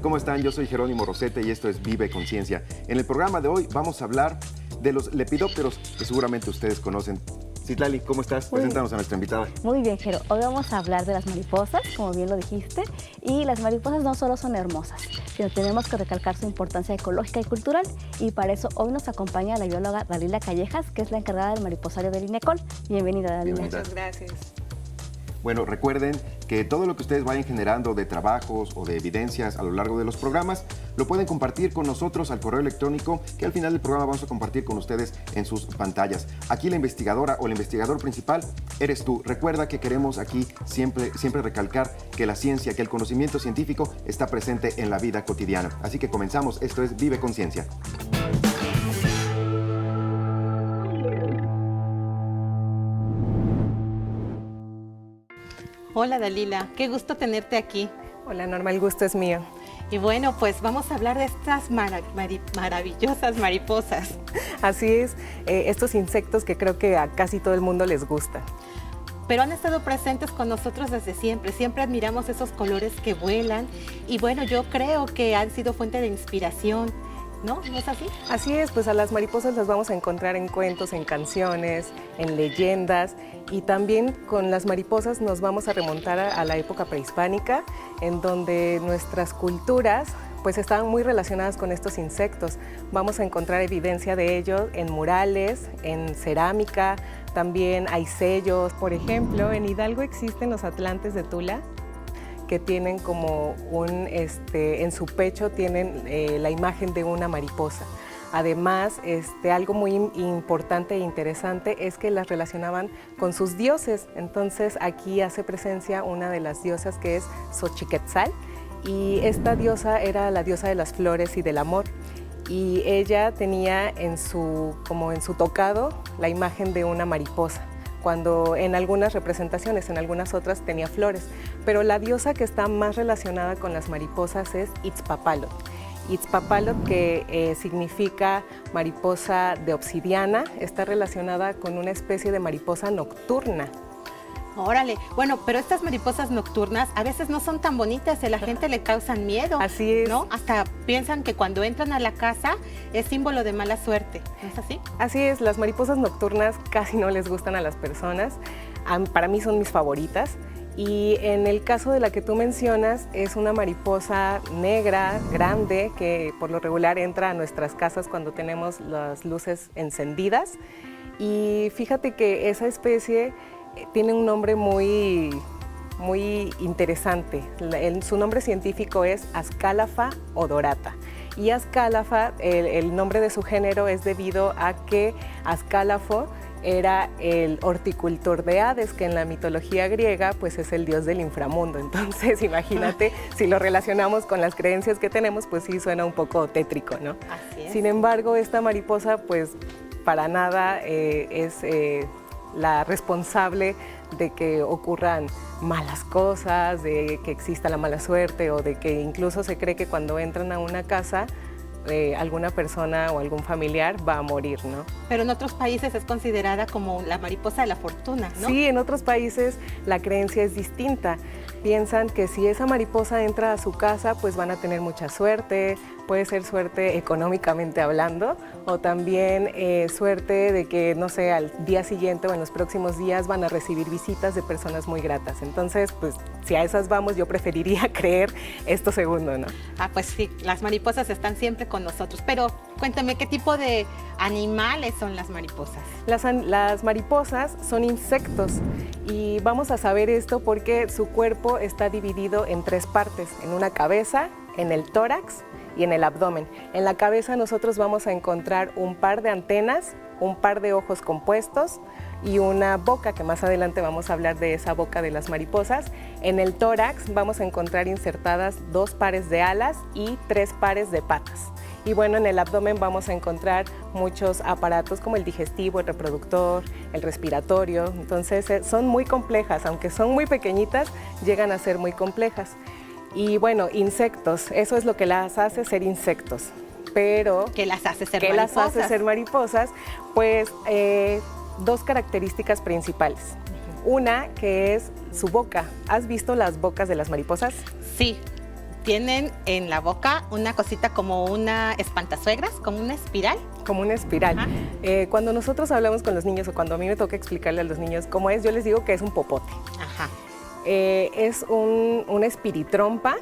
¿Cómo están? Yo soy Jerónimo Rosete y esto es Vive Conciencia. En el programa de hoy vamos a hablar de los lepidópteros que seguramente ustedes conocen. Citlali, ¿cómo estás? Preséntanos a nuestra invitada. Muy bien, Jero. Hoy vamos a hablar de las mariposas, como bien lo dijiste. Y las mariposas no solo son hermosas, sino tenemos que recalcar su importancia ecológica y cultural. Y para eso hoy nos acompaña la bióloga Dalila Callejas, que es la encargada del mariposario del INECOL. Bienvenida, Dalila. Bienvenida. Muchas gracias. Bueno, recuerden que todo lo que ustedes vayan generando de trabajos o de evidencias a lo largo de los programas, lo pueden compartir con nosotros al correo electrónico que al final del programa vamos a compartir con ustedes en sus pantallas. Aquí la investigadora o el investigador principal eres tú. Recuerda que queremos aquí siempre recalcar que la ciencia, que el conocimiento científico está presente en la vida cotidiana. Así que comenzamos. Esto es Vive Conciencia. Hola Dalila, qué gusto tenerte aquí. Hola Norma, el gusto es mío. Y bueno, pues vamos a hablar de estas maravillosas mariposas. Así es, estos insectos que creo que a casi todo el mundo les gustan. Pero han estado presentes con nosotros desde siempre. Siempre admiramos esos colores que vuelan. Y bueno, yo creo que han sido fuente de inspiración, ¿no? ¿No es así? Así es, pues a las mariposas las vamos a encontrar en cuentos, en canciones, en leyendas. Y también con las mariposas nos vamos a remontar a la época prehispánica, en donde nuestras culturas pues estaban muy relacionadas con estos insectos. Vamos a encontrar evidencia de ello en murales, en cerámica, también hay sellos. Por ejemplo, en Hidalgo existen los atlantes de Tula, que tienen como en su pecho tienen la imagen de una mariposa. Además, algo muy importante e interesante es que las relacionaban con sus dioses. Entonces, aquí hace presencia una de las diosas que es Xochiquetzal, y esta diosa era la diosa de las flores y del amor. Y ella tenía como en su tocado la imagen de una mariposa, cuando en algunas representaciones, en algunas otras tenía flores. Pero la diosa que está más relacionada con las mariposas es Itzpapalot. Itzpapalot, que significa mariposa de obsidiana, está relacionada con una especie de mariposa nocturna. Órale, bueno, pero estas mariposas nocturnas a veces no son tan bonitas, a la gente le causan miedo. Así es. ¿No? Hasta piensan que cuando entran a la casa es símbolo de mala suerte, ¿no es así? Así es, las mariposas nocturnas casi no les gustan a las personas. Para mí son mis favoritas. Y en el caso de la que tú mencionas, es una mariposa negra, grande, que por lo regular entra a nuestras casas cuando tenemos las luces encendidas. Y fíjate que esa especie tiene un nombre muy interesante. Su nombre científico es Ascalafa odorata. Y Ascalafa, el nombre de su género es debido a que Ascalafo era el horticultor de Hades, que en la mitología griega pues es el dios del inframundo. Entonces imagínate, si lo relacionamos con las creencias que tenemos, pues sí suena un poco tétrico, ¿no? Así es. Sin embargo, esta mariposa pues para nada es la responsable de que ocurran malas cosas, de que exista la mala suerte, o de que incluso se cree que cuando entran a una casa alguna persona o algún familiar va a morir, ¿no? Pero en otros países es considerada como la mariposa de la fortuna, ¿no? Sí, en otros países la creencia es distinta. Piensan que si esa mariposa entra a su casa, pues van a tener mucha suerte, puede ser suerte económicamente hablando, o también suerte de que, no sé, al día siguiente o en los próximos días van a recibir visitas de personas muy gratas. Entonces, pues, si a esas vamos, yo preferiría creer esto segundo, ¿no? Ah, pues sí, las mariposas están siempre con nosotros. Pero cuéntame, ¿qué tipo de animales son las mariposas? Las mariposas son insectos, y vamos a saber esto porque su cuerpo está dividido en tres partes: en una cabeza, en el tórax y en el abdomen. En la cabeza nosotros vamos a encontrar un par de antenas, un par de ojos compuestos y una boca, que más adelante vamos a hablar de esa boca de las mariposas. En el tórax vamos a encontrar insertadas 2 pares de alas y 3 pares de patas. Y bueno, en el abdomen vamos a encontrar muchos aparatos como el digestivo, el reproductor, el respiratorio. Entonces son muy complejas, aunque son muy pequeñitas, llegan a ser muy complejas. Y bueno, insectos, eso es lo que las hace ser insectos. Pero ¿qué las hace ser ¿qué mariposas? las hace ser mariposas? Pues 2 características principales. Una, que es su boca. ¿Has visto las bocas de las mariposas? Sí, tienen en la boca una cosita como una espantasuegras, como una espiral. Como una espiral. Ajá. Cuando nosotros hablamos con los niños o cuando a mí me toca explicarle a los niños cómo es, yo les digo que es un popote. Ajá. Es una espiritrompa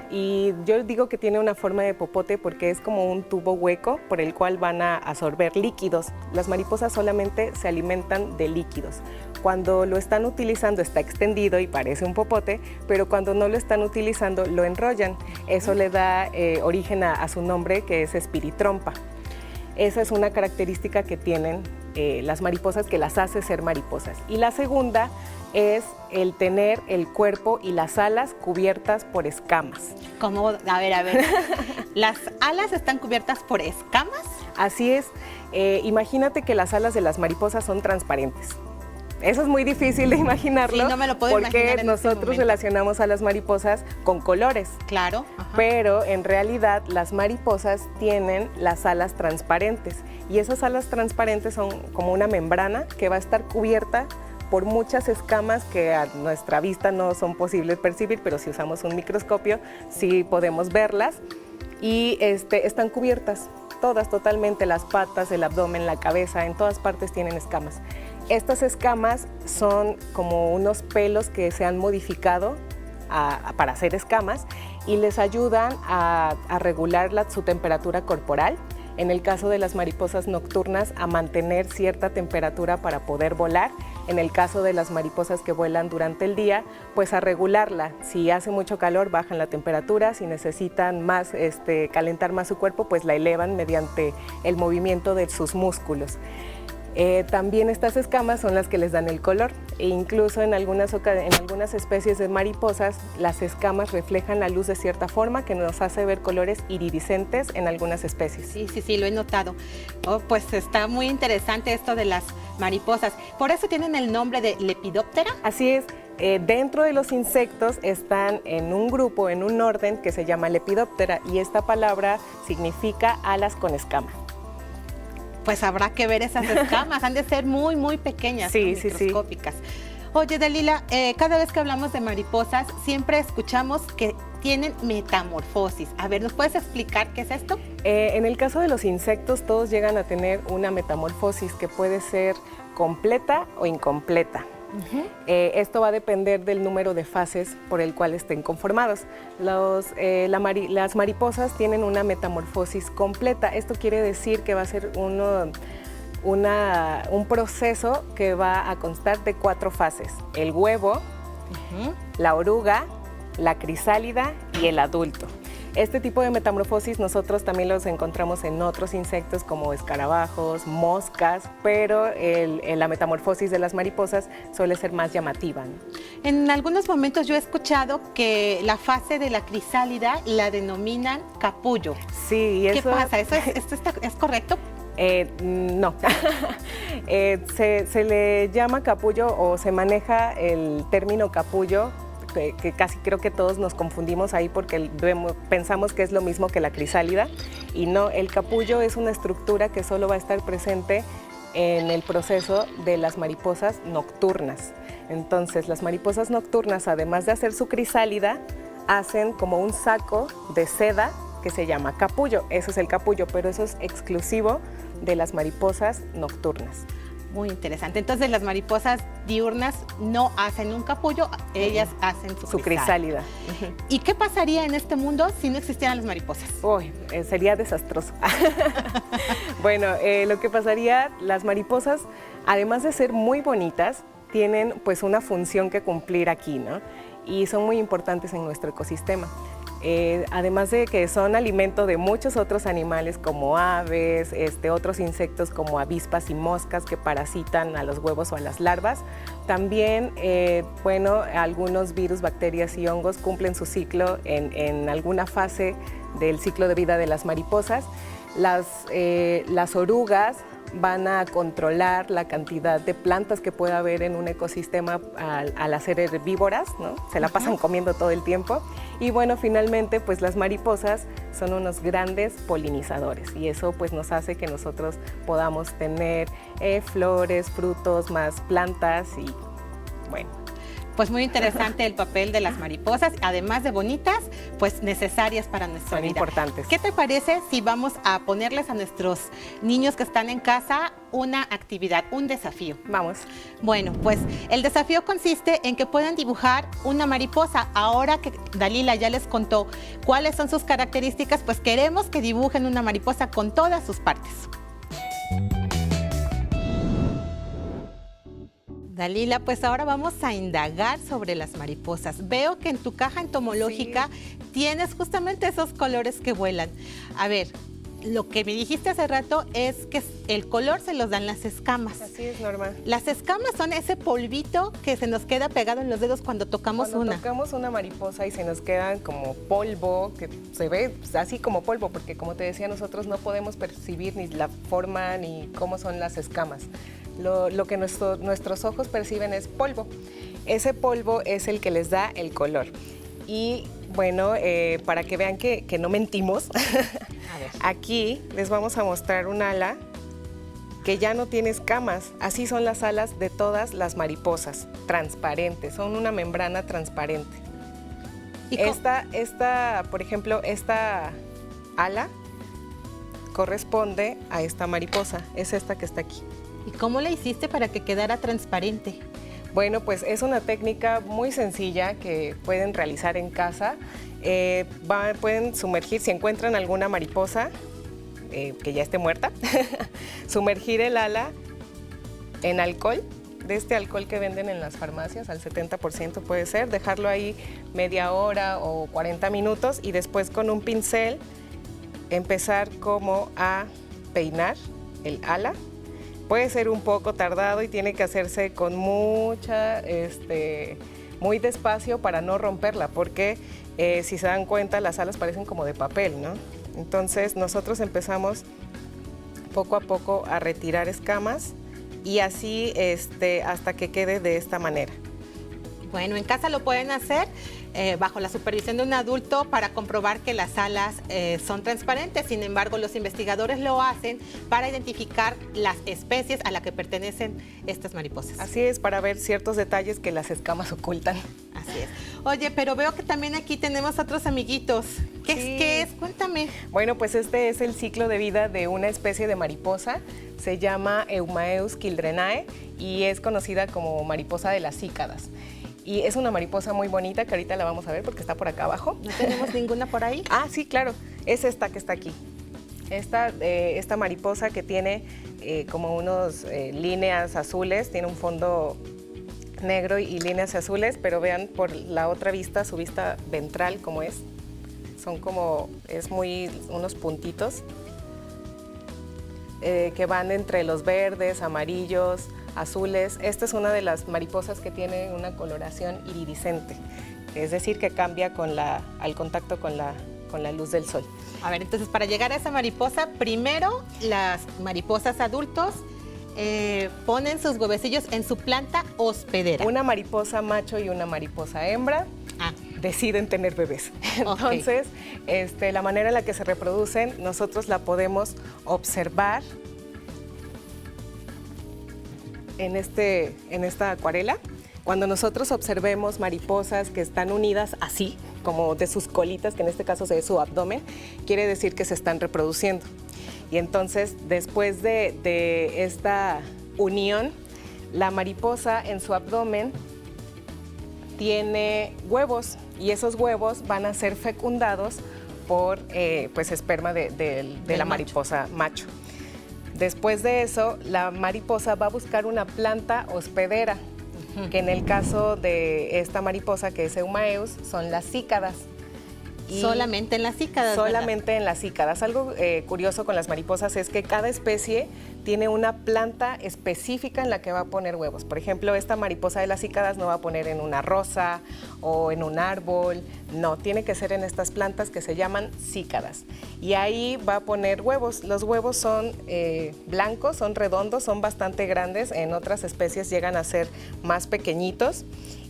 y yo digo que tiene una forma de popote porque es como un tubo hueco por el cual van a absorber líquidos. Las mariposas solamente se alimentan de líquidos. Cuando lo están utilizando está extendido y parece un popote, pero cuando no lo están utilizando lo enrollan. Eso le da origen a su nombre, que es espiritrompa. Esa es una característica que tienen las mariposas que las hace ser mariposas. Y la segunda es el tener el cuerpo y las alas cubiertas por escamas. Como, a ver, ¿las alas están cubiertas por escamas? Así es, imagínate que las alas de las mariposas son transparentes. Eso es muy difícil de imaginarlo. Sí, no me lo puedo porque imaginar en este nosotros momento. relacionamos a las mariposas con colores. Claro. Ajá. Pero en realidad las mariposas tienen las alas transparentes y esas alas transparentes son como una membrana que va a estar cubierta por muchas escamas que a nuestra vista no son posibles percibir, pero si usamos un microscopio sí podemos verlas y están cubiertas todas totalmente, las patas, el abdomen, la cabeza, en todas partes tienen escamas. Estas escamas son como unos pelos que se han modificado para hacer escamas y les ayudan a regular su temperatura corporal. En el caso de las mariposas nocturnas, a mantener cierta temperatura para poder volar. En el caso de las mariposas que vuelan durante el día, pues a regularla. Si hace mucho calor, bajan la temperatura. Si necesitan más, calentar más su cuerpo, pues la elevan mediante el movimiento de sus músculos. También estas escamas son las que les dan el color e incluso en algunas especies de mariposas las escamas reflejan la luz de cierta forma que nos hace ver colores iridiscentes en algunas especies. Sí, lo he notado. Oh, pues está muy interesante esto de las mariposas. Por eso tienen el nombre de Lepidoptera. Así es. Dentro de los insectos están en un grupo, en un orden que se llama Lepidoptera y esta palabra significa alas con escama. Pues habrá que ver esas escamas, han de ser muy, muy pequeñas, sí, ¿no? sí, Microscópicas. Oye, Dalila, cada vez que hablamos de mariposas, siempre escuchamos que tienen metamorfosis. A ver, ¿nos puedes explicar qué es esto? En el caso de los insectos, todos llegan a tener una metamorfosis que puede ser completa o incompleta. Esto va a depender del número de fases por el cual estén conformados. Las mariposas tienen una metamorfosis completa. Esto quiere decir que va a ser un proceso que va a constar de 4 fases: el huevo, la oruga, la crisálida y el adulto. Este tipo de metamorfosis nosotros también los encontramos en otros insectos como escarabajos, moscas, pero la metamorfosis de las mariposas suele ser más llamativa, ¿no? En algunos momentos yo he escuchado que la fase de la crisálida la denominan capullo. Sí, ¿Qué pasa? ¿Esto es correcto? No. Se le llama capullo o se maneja el término capullo, que casi creo que todos nos confundimos ahí porque pensamos que es lo mismo que la crisálida y no, el capullo es una estructura que solo va a estar presente en el proceso de las mariposas nocturnas. Entonces, las mariposas nocturnas, además de hacer su crisálida, hacen como un saco de seda que se llama capullo. Eso es el capullo, pero eso es exclusivo de las mariposas nocturnas. Muy interesante. Entonces, las mariposas diurnas no hacen un capullo, ellas hacen su crisálida. ¿Y qué pasaría en este mundo si no existieran las mariposas? Uy, sería desastroso. Bueno, lo que pasaría, las mariposas, además de ser muy bonitas, tienen pues una función que cumplir aquí, ¿no? Y son muy importantes en nuestro ecosistema. Además de que son alimento de muchos otros animales como aves, otros insectos como avispas y moscas que parasitan a los huevos o a las larvas. También, algunos virus, bacterias y hongos cumplen su ciclo en alguna fase del ciclo de vida de las mariposas. Las orugas van a controlar la cantidad de plantas que pueda haber en un ecosistema al hacer herbívoras, ¿no? Se la pasan comiendo todo el tiempo. Y bueno, finalmente, pues las mariposas son unos grandes polinizadores y eso pues nos hace que nosotros podamos tener flores, frutos, más plantas y bueno. Pues muy interesante el papel de las mariposas, además de bonitas, pues necesarias para nuestra Son vida. importantes. ¿Qué te parece si vamos a ponerles a nuestros niños que están en casa una actividad, un desafío? Vamos. Bueno, pues el desafío consiste en que puedan dibujar una mariposa. Ahora que Dalila ya les contó cuáles son sus características, pues queremos que dibujen una mariposa con todas sus partes. Dalila, pues ahora vamos a indagar sobre las mariposas. Veo que en tu caja entomológica tienes justamente esos colores que vuelan. A ver, lo que me dijiste hace rato es que el color se los dan las escamas. Así es, Norma. Las escamas son ese polvito que se nos queda pegado en los dedos cuando tocamos Cuando tocamos una mariposa y se nos queda como polvo, que se ve así como polvo, porque como te decía, nosotros no podemos percibir ni la forma ni cómo son las escamas. Lo que nuestros ojos perciben es polvo. Ese polvo es el que les da el color. Y bueno, para que vean que no mentimos, aquí les vamos a mostrar un ala que ya no tiene escamas. Así son las alas de todas las mariposas, transparentes, son una membrana transparente. Por ejemplo, esta ala corresponde a esta mariposa, es esta que está aquí. ¿Y cómo la hiciste para que quedara transparente? Bueno, pues es una técnica muy sencilla que pueden realizar en casa. Pueden sumergir, si encuentran alguna mariposa que ya esté muerta, sumergir el ala en alcohol, de este alcohol que venden en las farmacias, al 70% puede ser, dejarlo ahí media hora o 40 minutos y después con un pincel empezar como a peinar el ala. Puede ser un poco tardado y tiene que hacerse con muy despacio para no romperla, porque si se dan cuenta las alas parecen como de papel, ¿no? Entonces nosotros empezamos poco a poco a retirar escamas y así hasta que quede de esta manera. Bueno, en casa lo pueden hacer bajo la supervisión de un adulto para comprobar que las alas son transparentes. Sin embargo, los investigadores lo hacen para identificar las especies a las que pertenecen estas mariposas. Así es, para ver ciertos detalles que las escamas ocultan. Así es. Oye, pero veo que también aquí tenemos otros amiguitos. ¿Qué es? Cuéntame. Bueno, pues este es el ciclo de vida de una especie de mariposa. Se llama Eumaeus kildrenae y es conocida como mariposa de las cícadas. Y es una mariposa muy bonita que ahorita la vamos a ver porque está por acá abajo. ¿No tenemos ninguna por ahí? Ah, sí, claro. Es esta que está aquí. Esta mariposa que tiene como unos líneas azules, tiene un fondo negro y líneas azules, pero vean por la otra vista, su vista ventral como es. Unos puntitos que van entre los verdes, amarillos, azules. Esta es una de las mariposas que tiene una coloración iridiscente, es decir, que cambia al contacto con la luz del sol. A ver, entonces para llegar a esa mariposa, primero las mariposas adultos ponen sus huevecillos en su planta hospedera. Una mariposa macho y una mariposa hembra deciden tener bebés. Entonces, la manera en la que se reproducen, nosotros la podemos observar en esta acuarela. Cuando nosotros observemos mariposas que están unidas así, como de sus colitas, que en este caso se ve su abdomen, quiere decir que se están reproduciendo. Y entonces, después de esta unión, la mariposa en su abdomen tiene huevos y esos huevos van a ser fecundados por esperma de la mariposa macho. Después de eso, la mariposa va a buscar una planta hospedera, que en el caso de esta mariposa, que es Eumaeus, son las cícadas. Y solamente en las cícadas. Solamente ¿verdad? en las cícadas. Algo curioso con las mariposas es que cada especie tiene una planta específica en la que va a poner huevos. Por ejemplo, esta mariposa de las cícadas no va a poner en una rosa o en un árbol. No, tiene que ser en estas plantas que se llaman cícadas. Y ahí va a poner huevos. Los huevos son blancos, son redondos, son bastante grandes. En otras especies llegan a ser más pequeñitos.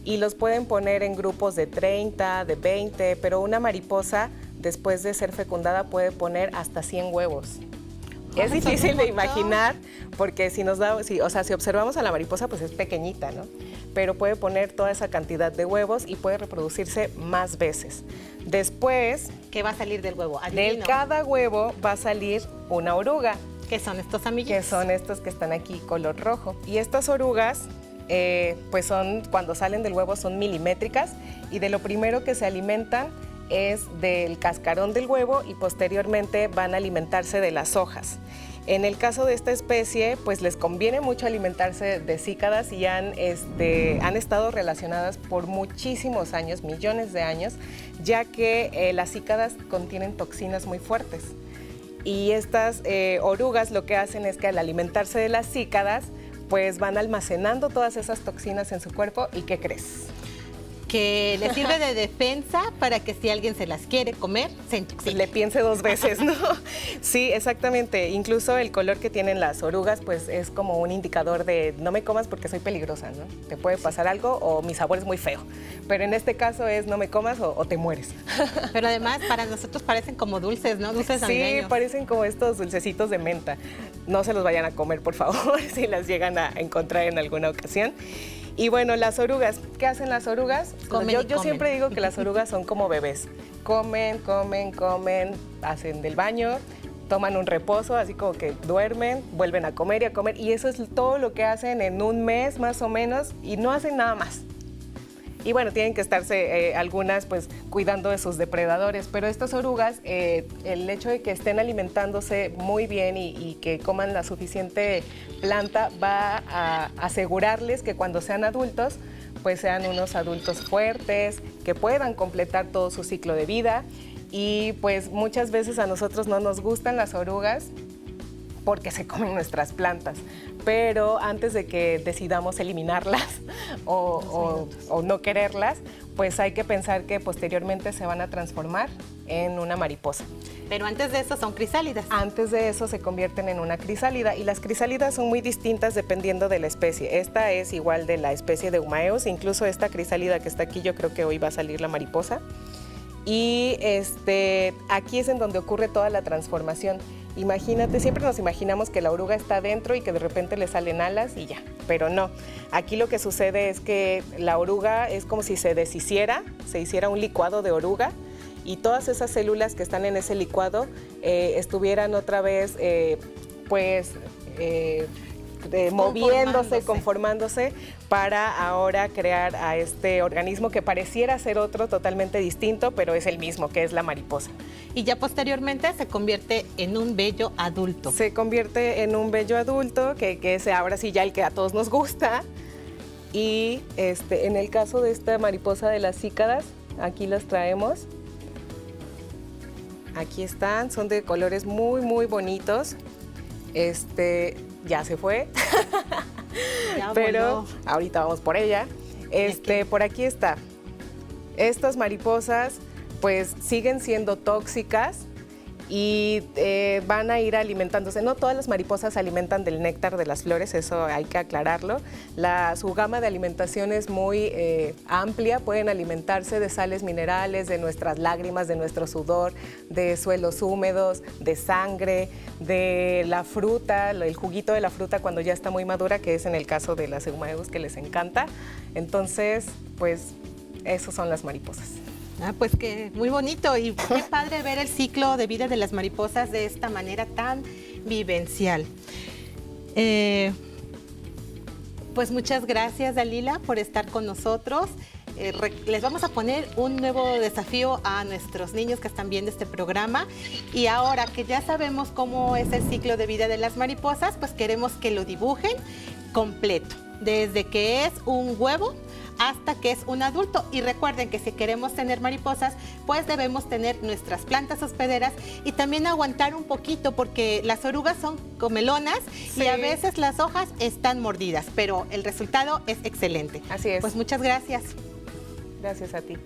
Y los pueden poner en grupos de 30, de 20, pero una mariposa, después de ser fecundada, puede poner hasta 100 huevos. Es difícil de imaginar porque si observamos a la mariposa, pues es pequeñita, ¿no? Pero puede poner toda esa cantidad de huevos y puede reproducirse más veces. Después, ¿Qué va a salir del huevo? de Adivino. cada huevo va a salir una oruga, ¿Qué son estos amiguitos? que son estos que están aquí color rojo. Y estas orugas, pues cuando salen del huevo son milimétricas y de lo primero que se alimentan es del cascarón del huevo y posteriormente van a alimentarse de las hojas. En el caso de esta especie, pues les conviene mucho alimentarse de cícadas y han estado relacionadas por muchísimos años, millones de años, ya que las cícadas contienen toxinas muy fuertes. Y estas orugas lo que hacen es que al alimentarse de las cícadas, pues van almacenando todas esas toxinas en su cuerpo. ¿Y qué crees? Que le sirve de defensa para que si alguien se las quiere comer, se intoxique. Le piense 2 veces, ¿no? Sí, exactamente. Incluso el color que tienen las orugas, pues es como un indicador de no me comas porque soy peligrosa, ¿no? Te puede pasar algo o mi sabor es muy feo. Pero en este caso es no me comas o te mueres. Pero además para nosotros parecen como dulces, ¿no? Dulces Sí, navideños. parecen como estos dulcecitos de menta. No se los vayan a comer, por favor, si las llegan a encontrar en alguna ocasión. Y bueno, las orugas, ¿qué hacen las orugas? Comen y Yo comen. siempre digo que las orugas son como bebés. Comen, hacen del baño, toman un reposo, así como que duermen, vuelven a comer y a comer. Y eso es todo lo que hacen en un mes más o menos y no hacen nada más. Y bueno, tienen que estarse algunas pues cuidando de sus depredadores, pero estas orugas, el hecho de que estén alimentándose muy bien y que coman la suficiente planta va a asegurarles que cuando sean adultos, pues sean unos adultos fuertes, que puedan completar todo su ciclo de vida. Y pues muchas veces a nosotros no nos gustan las orugas porque se comen nuestras plantas. Pero antes de que decidamos eliminarlas o no quererlas, pues hay que pensar que posteriormente se van a transformar en una mariposa. Pero antes de eso son crisálidas. Antes de eso se convierten en una crisálida y las crisálidas son muy distintas dependiendo de la especie. Esta es igual de la especie de Eumaeus, incluso esta crisálida que está aquí yo creo que hoy va a salir la mariposa. Y aquí es en donde ocurre toda la transformación. Imagínate, siempre nos imaginamos que la oruga está dentro y que de repente le salen alas y ya, pero no. Aquí lo que sucede es que la oruga es como si se deshiciera, se hiciera un licuado de oruga y todas esas células que están en ese licuado estuvieran otra vez, moviéndose, conformándose para ahora crear a este organismo que pareciera ser otro totalmente distinto, pero es el mismo, que es la mariposa. Y ya posteriormente se convierte en un bello adulto. Se convierte en un bello adulto, que es ahora sí ya el que a todos nos gusta. Y en el caso de esta mariposa de las cícadas, aquí las traemos. Aquí están, son de colores muy, muy bonitos. Ya se fue, Ya pero voló. ahorita vamos por ella. Por aquí está. Estas mariposas pues siguen siendo tóxicas y van a ir alimentándose. No todas las mariposas se alimentan del néctar de las flores, eso hay que aclararlo. Su gama de alimentación es muy amplia, pueden alimentarse de sales minerales, de nuestras lágrimas, de nuestro sudor, de suelos húmedos, de sangre, de la fruta, el juguito de la fruta cuando ya está muy madura, que es en el caso de las Eumaeus que les encanta. Entonces, pues, esos son las mariposas. Pues que muy bonito y qué padre ver el ciclo de vida de las mariposas de esta manera tan vivencial. Pues muchas gracias, Dalila, por estar con nosotros. Les vamos a poner un nuevo desafío a nuestros niños que están viendo este programa y ahora que ya sabemos cómo es el ciclo de vida de las mariposas, pues queremos que lo dibujen completo, desde que es un huevo hasta que es un adulto. Y recuerden que si queremos tener mariposas, pues debemos tener nuestras plantas hospederas y también aguantar un poquito porque las orugas son comelonas y a veces las hojas están mordidas, pero el resultado es excelente. Así es. Pues muchas gracias. Gracias a ti.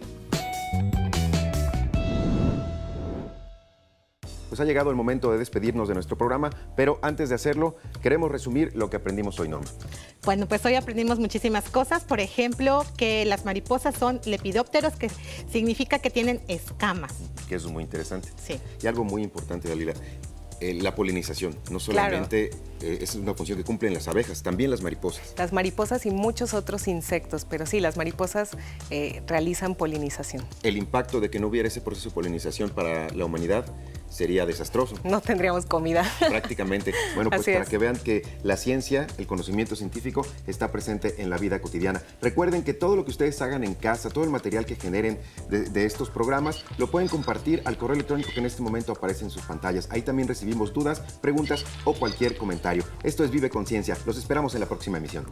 Pues ha llegado el momento de despedirnos de nuestro programa, pero antes de hacerlo, queremos resumir lo que aprendimos hoy, Norma. Bueno, pues hoy aprendimos muchísimas cosas. Por ejemplo, que las mariposas son lepidópteros, que significa que tienen escamas. Que eso es muy interesante. Sí. Y algo muy importante, Dalila. la polinización. No solamente es una función que cumplen las abejas, también las mariposas. Las mariposas y muchos otros insectos, pero sí, las mariposas realizan polinización. El impacto de que no hubiera ese proceso de polinización para la humanidad sería desastroso. No tendríamos comida. Prácticamente. Bueno, pues Así para es. que vean que la ciencia, el conocimiento científico está presente en la vida cotidiana. Recuerden que todo lo que ustedes hagan en casa, todo el material que generen de estos programas, lo pueden compartir al correo electrónico que en este momento aparece en sus pantallas. Ahí también recibimos dudas, preguntas o cualquier comentario. Esto es Vive Conciencia. Los esperamos en la próxima emisión.